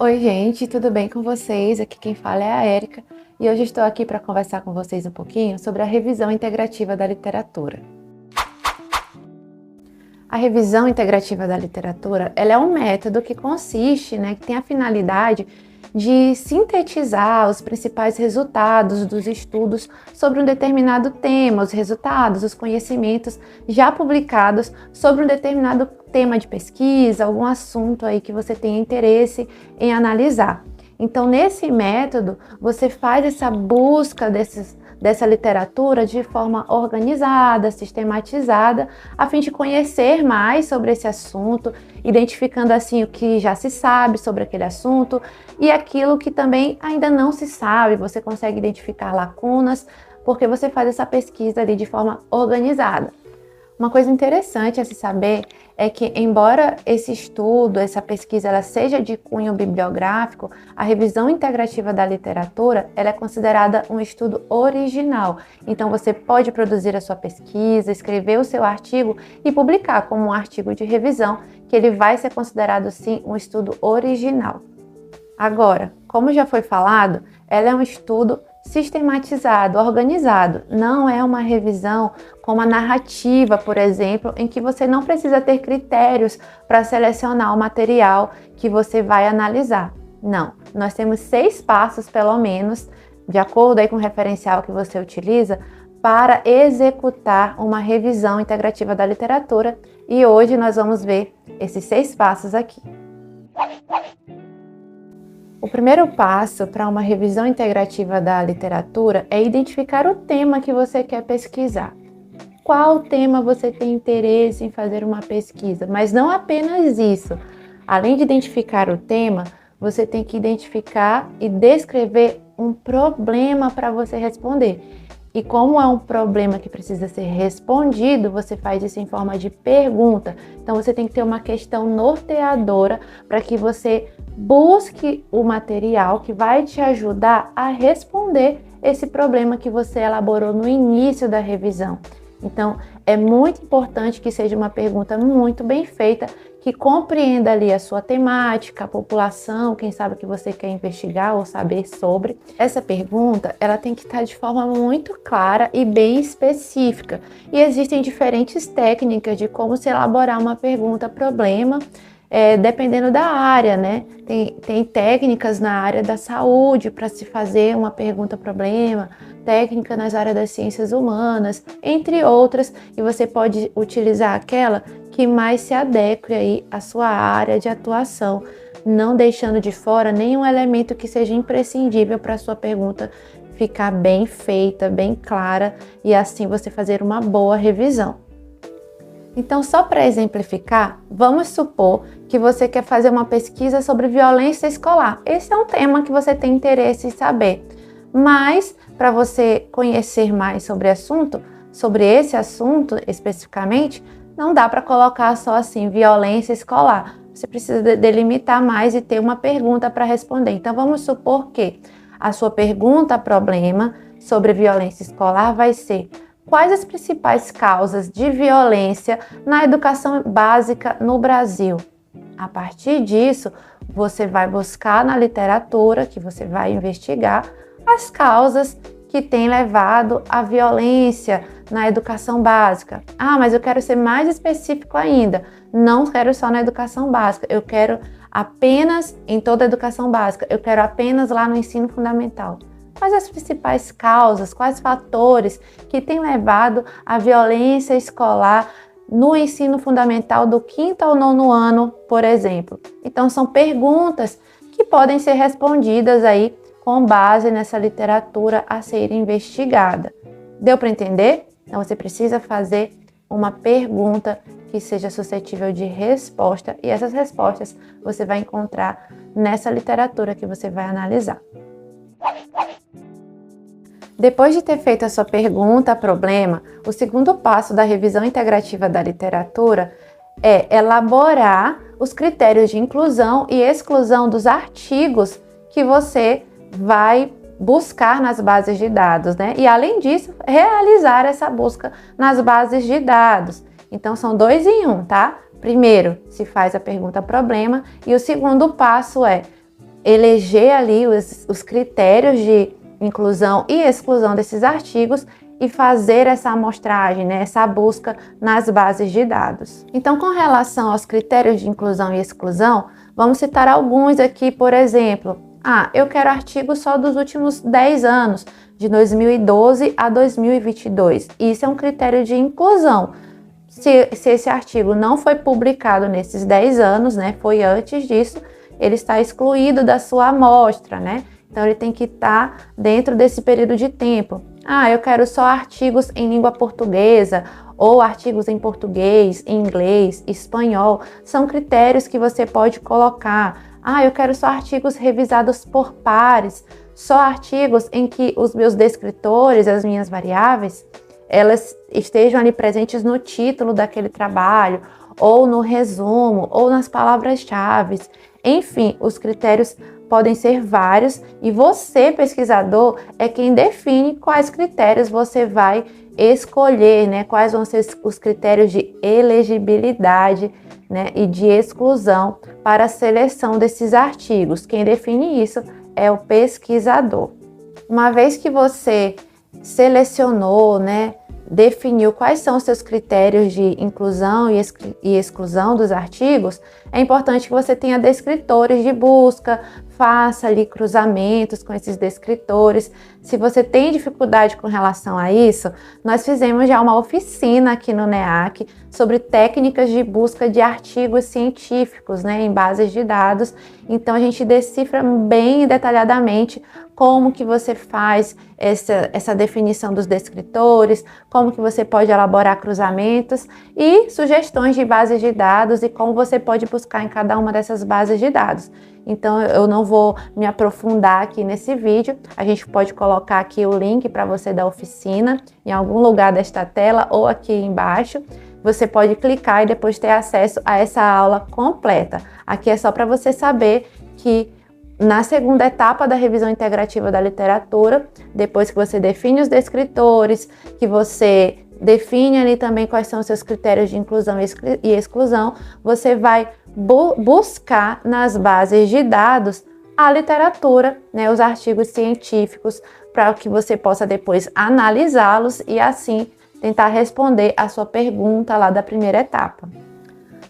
Oi, gente, tudo bem com vocês? Aqui quem fala é a Érica e hoje estou aqui para conversar com vocês um pouquinho sobre a revisão integrativa da literatura. A revisão integrativa da literatura, ela é um método que consiste, que tem a finalidade de sintetizar os principais resultados dos estudos sobre um determinado tema, os resultados, os conhecimentos já publicados sobre um determinado tema de pesquisa, algum assunto aí que você tenha interesse em analisar. Então, nesse método, você faz essa busca dessa literatura de forma organizada, sistematizada, a fim de conhecer mais sobre esse assunto, identificando assim o que já se sabe sobre aquele assunto e aquilo que também ainda não se sabe. Você consegue identificar lacunas porque você faz essa pesquisa ali de forma organizada. Uma coisa interessante a se saber é que, embora esse estudo, essa pesquisa, ela seja de cunho bibliográfico, a revisão integrativa da literatura, ela é considerada um estudo original. Então, você pode produzir a sua pesquisa, escrever o seu artigo e publicar como um artigo de revisão, que ele vai ser considerado, sim, um estudo original. Agora, como já foi falado, ela é um estudo sistematizado, organizado. Não é uma revisão como a narrativa, por exemplo, em que você não precisa ter critérios para selecionar o material que você vai analisar. Não, nós temos 6 passos, pelo menos, de acordo aí com o referencial que você utiliza, para executar uma revisão integrativa da literatura. E hoje nós vamos ver esses 6 passos aqui. O primeiro passo para uma revisão integrativa da literatura é identificar o tema que você quer pesquisar. Qual tema você tem interesse em fazer uma pesquisa? Mas não apenas isso. Além de identificar o tema, você tem que identificar e descrever um problema para você responder. E como é um problema que precisa ser respondido, você faz isso em forma de pergunta. Então você tem que ter uma questão norteadora para que você busque o material que vai te ajudar a responder esse problema que você elaborou no início da revisão. Então, é muito importante que seja uma pergunta muito bem feita, que compreenda ali a sua temática, a população, quem sabe que você quer investigar ou saber sobre. Essa pergunta, ela tem que estar de forma muito clara e bem específica. E existem diferentes técnicas de como se elaborar uma pergunta-problema, dependendo da área, né? Tem técnicas na área da saúde para se fazer uma pergunta-problema, técnica nas áreas das ciências humanas, entre outras, e você pode utilizar aquela que mais se adeque aí à sua área de atuação, não deixando de fora nenhum elemento que seja imprescindível para a sua pergunta ficar bem feita, bem clara, e assim você fazer uma boa revisão. Então, só para exemplificar, vamos supor que você quer fazer uma pesquisa sobre violência escolar. Esse é um tema que você tem interesse em saber. Mas, para você conhecer mais sobre esse assunto especificamente, não dá para colocar só assim, violência escolar. Você precisa delimitar mais e ter uma pergunta para responder. Então, vamos supor que a sua pergunta-problema sobre violência escolar vai ser: quais as principais causas de violência na educação básica no Brasil? A partir disso, você vai buscar na literatura, que você vai investigar, as causas que têm levado à violência na educação básica. Ah, mas eu quero ser mais específico ainda. Não quero só na educação básica, eu quero apenas em toda a educação básica, eu quero apenas lá no ensino fundamental. Quais as principais causas, quais fatores que têm levado à violência escolar no ensino fundamental do 5º ao 9º ano, por exemplo? Então, são perguntas que podem ser respondidas aí com base nessa literatura a ser investigada. Deu para entender? Então, você precisa fazer uma pergunta que seja suscetível de resposta, e essas respostas você vai encontrar nessa literatura que você vai analisar. Depois de ter feito a sua pergunta-problema, o segundo passo da revisão integrativa da literatura é elaborar os critérios de inclusão e exclusão dos artigos que você vai buscar nas bases de dados, né? E além disso, realizar essa busca nas bases de dados. Então, são 2 em 1, tá? Primeiro, se faz a pergunta-problema e o segundo passo é eleger ali os critérios de inclusão e exclusão desses artigos e fazer essa amostragem, né, essa busca nas bases de dados. Então, com relação aos critérios de inclusão e exclusão, vamos citar alguns aqui, por exemplo. Eu quero artigos só dos últimos 10 anos, de 2012 a 2022. Isso é um critério de inclusão. Se esse artigo não foi publicado nesses 10 anos, né, foi antes disso, ele está excluído da sua amostra, né? Então, ele tem que estar dentro desse período de tempo. Eu quero só artigos em língua portuguesa ou artigos em português, em inglês, espanhol. São critérios que você pode colocar. Eu quero só artigos revisados por pares, só artigos em que os meus descritores, as minhas variáveis, elas estejam ali presentes no título daquele trabalho, ou no resumo, ou nas palavras-chave. Enfim, os critérios podem ser vários e você, pesquisador, é quem define quais critérios você vai escolher, né? Quais vão ser os critérios de elegibilidade, né, e de exclusão para a seleção desses artigos. Quem define isso é o pesquisador. Uma vez que você selecionou, né, definiu quais são os seus critérios de inclusão e exclusão dos artigos, é importante que você tenha descritores de busca, faça ali cruzamentos com esses descritores. Se você tem dificuldade com relação a isso, nós fizemos já uma oficina aqui no NEAC sobre técnicas de busca de artigos científicos, né, em bases de dados. Então a gente decifra bem detalhadamente como que você faz essa definição dos descritores, como que você pode elaborar cruzamentos e sugestões de bases de dados e como você pode buscar em cada uma dessas bases de dados. Então eu não vou me aprofundar aqui nesse vídeo, a gente pode colocar aqui o link para você da oficina em algum lugar desta tela ou aqui embaixo. Você pode clicar e depois ter acesso a essa aula completa. Aqui é só para você saber que na segunda etapa da revisão integrativa da literatura, depois que você define os descritores, que você define ali também quais são os seus critérios de inclusão e exclusão, você vai buscar nas bases de dados a literatura, né, os artigos científicos, para que você possa depois analisá-los e assim tentar responder a sua pergunta lá da primeira etapa.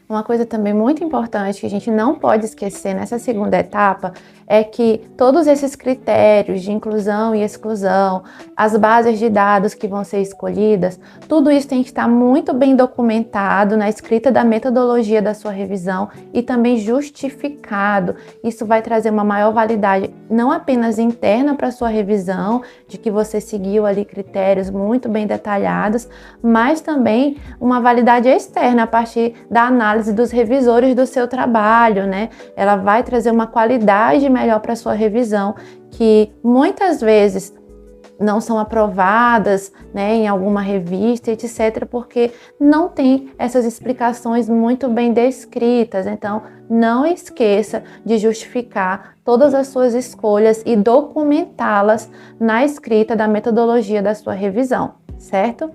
Uma coisa também muito importante que a gente não pode esquecer nessa segunda etapa é que todos esses critérios de inclusão e exclusão, as bases de dados que vão ser escolhidas, tudo isso tem que estar muito bem documentado na escrita da metodologia da sua revisão e também justificado. Isso vai trazer uma maior validade, não apenas interna para a sua revisão, de que você seguiu ali critérios muito bem detalhados, mas também uma validade externa a partir da análise dos revisores do seu trabalho, né? Ela vai trazer uma qualidade melhor para a sua revisão, que muitas vezes não são aprovadas, né, em alguma revista, etc., porque não tem essas explicações muito bem descritas. Então, não esqueça de justificar todas as suas escolhas e documentá-las na escrita da metodologia da sua revisão, certo?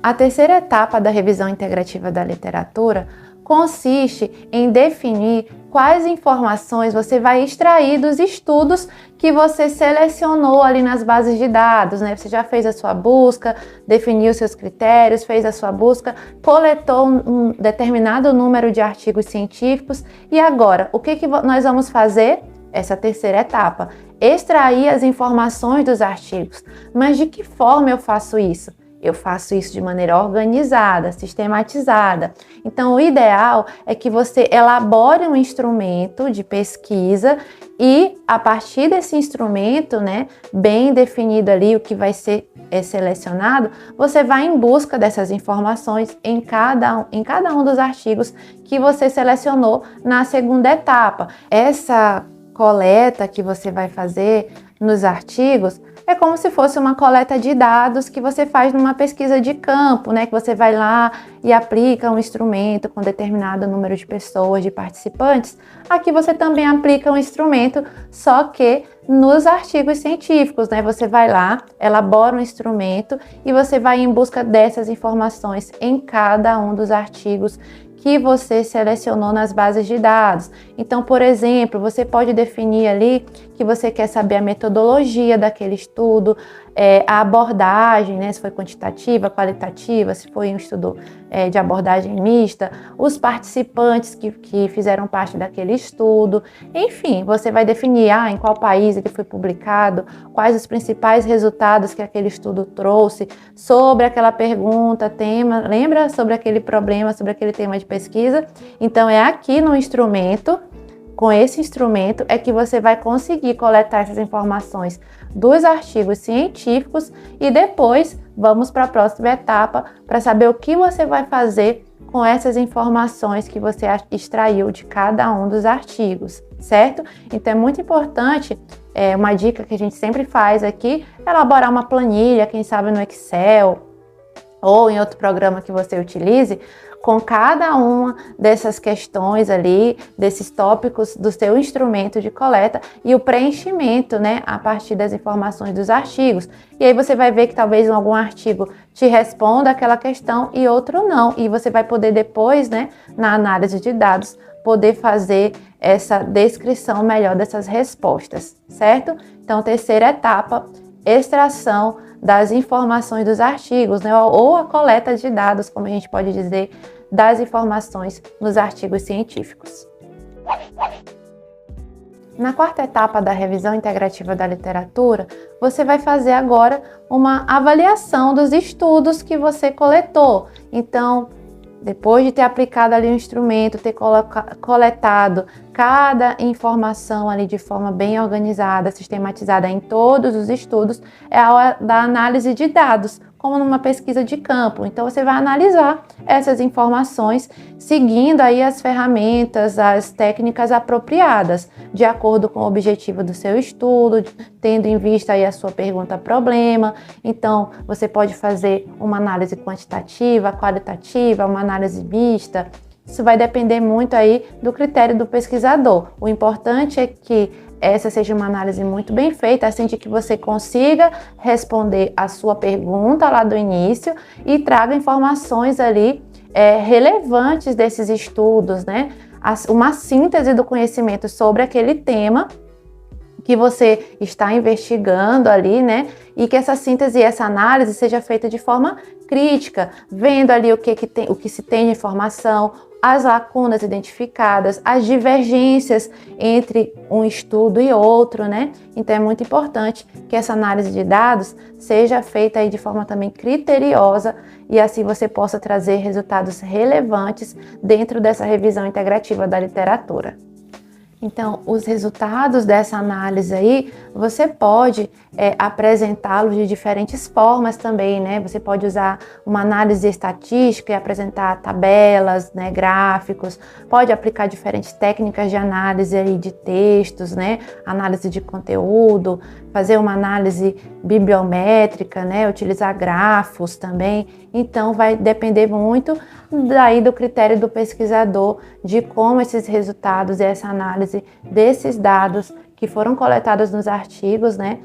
A terceira etapa da revisão integrativa da literatura consiste em definir quais informações você vai extrair dos estudos que você selecionou ali nas bases de dados, né? Você já fez a sua busca, definiu seus critérios, fez a sua busca, coletou um determinado número de artigos científicos e agora, o que nós vamos fazer? Essa terceira etapa, extrair as informações dos artigos. Mas de que forma eu faço isso? Eu faço isso de maneira organizada, sistematizada. Então, o ideal é que você elabore um instrumento de pesquisa e, a partir desse instrumento, né, bem definido ali o que vai ser selecionado, você vai em busca dessas informações em cada um dos artigos que você selecionou na segunda etapa. Essa coleta que você vai fazer nos artigos é como se fosse uma coleta de dados que você faz numa pesquisa de campo, né? Que você vai lá e aplica um instrumento com determinado número de pessoas, de participantes. Aqui você também aplica um instrumento, só que nos artigos científicos, né? Você vai lá, elabora um instrumento e você vai em busca dessas informações em cada um dos artigos que você selecionou nas bases de dados. Então, por exemplo, você pode definir ali que você quer saber a metodologia daquele estudo, a abordagem, né, se foi quantitativa, qualitativa, se foi um estudo de abordagem mista, os participantes que fizeram parte daquele estudo. Enfim, você vai definir em qual país ele foi publicado, quais os principais resultados que aquele estudo trouxe sobre aquela pergunta, tema, lembra? Sobre aquele problema, sobre aquele tema de pesquisa. Então, é aqui no instrumento, com esse instrumento, é que você vai conseguir coletar essas informações dos artigos científicos e depois vamos para a próxima etapa para saber o que você vai fazer com essas informações que você extraiu de cada um dos artigos, certo? Então é muito importante, uma dica que a gente sempre faz aqui, elaborar uma planilha, quem sabe no Excel ou em outro programa que você utilize, com cada uma dessas questões ali, desses tópicos do seu instrumento de coleta e o preenchimento, né, a partir das informações dos artigos. E aí você vai ver que talvez algum artigo te responda aquela questão e outro não. E você vai poder depois, né, na análise de dados, poder fazer essa descrição melhor dessas respostas, certo? Então, terceira etapa, extração das informações dos artigos, né, ou a coleta de dados, como a gente pode dizer, das informações nos artigos científicos. Na quarta etapa da revisão integrativa da literatura, você vai fazer agora uma avaliação dos estudos que você coletou. Então, depois de ter aplicado ali o instrumento, ter coletado cada informação ali de forma bem organizada, sistematizada em todos os estudos, é a hora da análise de dados, como numa pesquisa de campo. Então, você vai analisar essas informações seguindo aí as ferramentas, as técnicas apropriadas, de acordo com o objetivo do seu estudo, tendo em vista aí a sua pergunta-problema. Então, você pode fazer uma análise quantitativa, qualitativa, uma análise mista. Isso vai depender muito aí do critério do pesquisador. O importante é que essa seja uma análise muito bem feita, assim de que você consiga responder a sua pergunta lá do início e traga informações ali relevantes desses estudos, né? Uma síntese do conhecimento sobre aquele tema que você está investigando ali, né? E que essa síntese e essa análise seja feita de forma crítica, vendo ali o que se tem de informação, as lacunas identificadas, as divergências entre um estudo e outro, né? Então é muito importante que essa análise de dados seja feita aí de forma também criteriosa e assim você possa trazer resultados relevantes dentro dessa revisão integrativa da literatura. Então, os resultados dessa análise aí, você pode apresentá-los de diferentes formas também, né? Você pode usar uma análise estatística e apresentar tabelas, né, gráficos, pode aplicar diferentes técnicas de análise aí de textos, né? Análise de conteúdo, fazer uma análise bibliométrica, né? Utilizar grafos também. Então, vai depender muito daí do critério do pesquisador, de como esses resultados e essa análise desses dados que foram coletados nos artigos, né,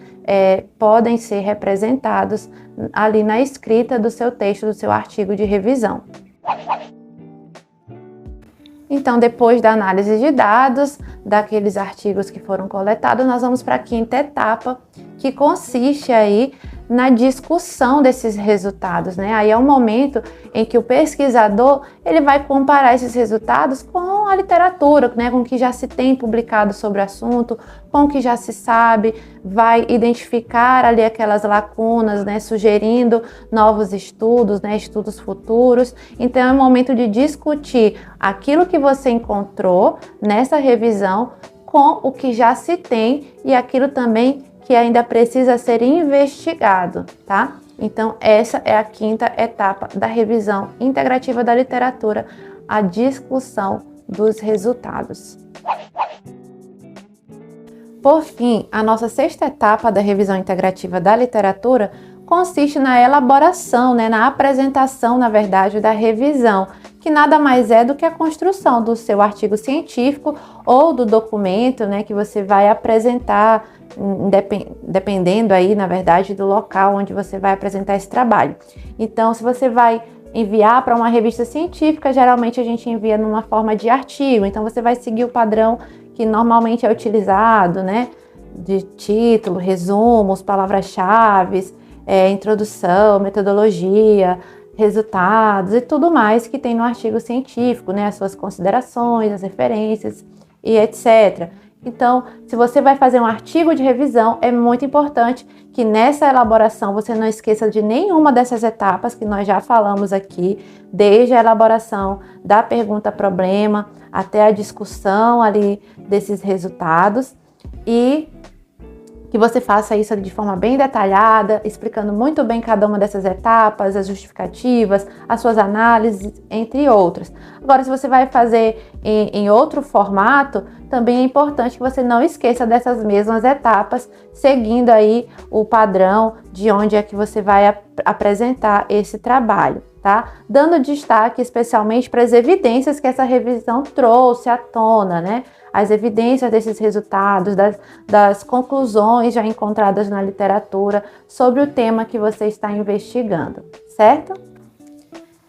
podem ser representados ali na escrita do seu texto, do seu artigo de revisão. Então, depois da análise de dados, daqueles artigos que foram coletados, nós vamos para a quinta etapa, que consiste aí na discussão desses resultados, né? Aí é o momento em que o pesquisador ele vai comparar esses resultados com a literatura, né? Com o que já se tem publicado sobre o assunto, com o que já se sabe, vai identificar ali aquelas lacunas, né? Sugerindo novos estudos, né? Estudos futuros. Então é o momento de discutir aquilo que você encontrou nessa revisão com o que já se tem e aquilo também que ainda precisa ser investigado, tá? Então, essa é a quinta etapa da revisão integrativa da literatura, a discussão dos resultados. Por fim, a nossa sexta etapa da revisão integrativa da literatura consiste na elaboração, né, na apresentação, na verdade, da revisão, que nada mais é do que a construção do seu artigo científico ou do documento, né, que você vai apresentar, dependendo aí, na verdade, do local onde você vai apresentar esse trabalho. Então, se você vai enviar para uma revista científica, geralmente a gente envia numa forma de artigo, então você vai seguir o padrão que normalmente é utilizado, né? De título, resumos, palavras-chave, introdução, metodologia, resultados e tudo mais que tem no artigo científico, né? As suas considerações, as referências e etc. Então, se você vai fazer um artigo de revisão, é muito importante que nessa elaboração você não esqueça de nenhuma dessas etapas que nós já falamos aqui, desde a elaboração da pergunta-problema até a discussão ali desses resultados, e que você faça isso de forma bem detalhada, explicando muito bem cada uma dessas etapas, as justificativas, as suas análises, entre outras. Agora, se você vai fazer em outro formato, também é importante que você não esqueça dessas mesmas etapas, seguindo aí o padrão de onde é que você vai apresentar esse trabalho, tá? Dando destaque especialmente para as evidências que essa revisão trouxe à tona, né? As evidências desses resultados, das conclusões já encontradas na literatura sobre o tema que você está investigando, certo?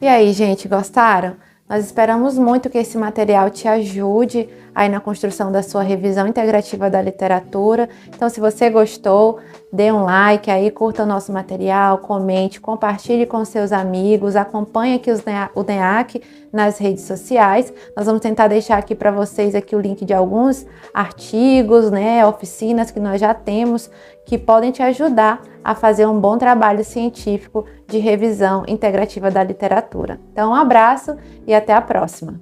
E aí, gente, gostaram? Nós esperamos muito que esse material te ajude aí na construção da sua revisão integrativa da literatura. Então, se você gostou, dê um like aí, curta o nosso material, comente, compartilhe com seus amigos, acompanhe aqui o NEAC nas redes sociais. Nós vamos tentar deixar aqui para vocês aqui o link de alguns artigos, né, oficinas que nós já temos, que podem te ajudar a fazer um bom trabalho científico de revisão integrativa da literatura. Então, um abraço e até a próxima!